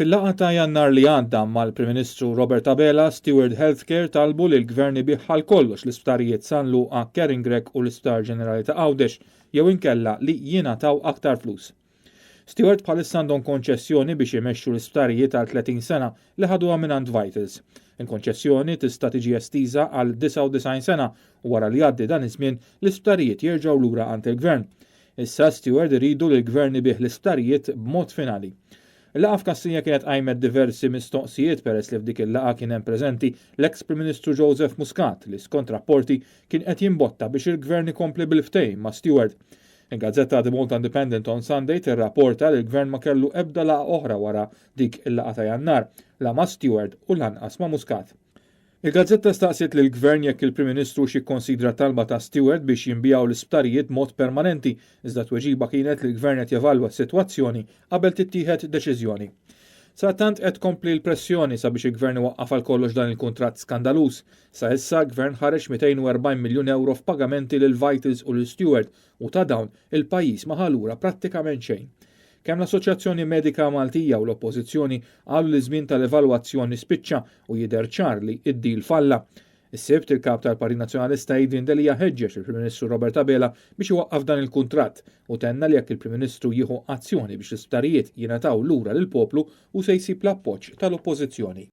Fil-laqgħa ta' Jannar li għadda mal-Prim Ministru Robert Abela, Steward Healthcare talbu li l-Gvern ibiħħal kollox l-isptarijiet San Luqa, Keringrek u l-Isptar Ġenerali ta' Għawdex jew inkella li jingħataw aktar flus. Steward bħalissa għandhom konċessjoni biex jmexxu l-isptarijiet għal 30 sena li ħaduha minn Vitals. Il-konċessjoni tista' tiġi estiża għal 99 sena u wara li għaddi dan iż-żmien l-isptarijiet jerġgħu lura għand il-Gvern. Issa Steward iridu li l-Gvern ibih l-isptarijiet b'mod finali. Il-laqgħa f'Kastija kienet qajmet diversi mistoqsijiet peress li f'dik il-laqgħa kien hemm preżenti l-eks Prim Ministru Joseph Muscat li skont rapporti kien qed jimbotta biex il-Gvern ikompli bil-ftehim ma' Steward. Il-Gazzetta The Malta Independent on Sunday tirrapporta li l-Gvern ma kellu ebda laqgħa oħra wara dik il-laqgħa ta' Jannar la ma' Steward u lanqas ma' Muscat. Il-Gazzetta staqsiet lill gvern jekk il-Prim Ministru xikkonsidra talba ta' Steward biex jinbijaw l-isptarijiet mod permanenti, iżda tweġiba kienet li l-Gvern qed jevalwa s-sitwazzjoni qabel tittieħed deċiżjoni. Satant qed kompli l-pressjoni sabiex il-Gvern iwaqqaf għal kollox dan il-kuntratt skandaluż. Sa issa l-Gvern ħareġ 240 miljun euro f'pagamenti lil Vitals u lil Steward u ta' dawn il-pajjiż ma ħalura prattikament xejn. Kemm l-Assoċjazzjoni Medika Maltija u l-Oppożizzjoni qalu li żmien tal-evalwazzjoni spiċċa u jidher ċar li d-deal falla. Is-sibt il-kap tal-Partit Nazzjonalista jidrin delija ħeġġeġ il-Prim Ministru Robert Abela biex iwaqqaf dan il-kuntratt u tenna li jekk il-Prim Ministru jieħu azzjoni biex l-isptarijiet jingħataw lura lill-poplu u se jsib l-appoġġ tal-Oppożizzjoni.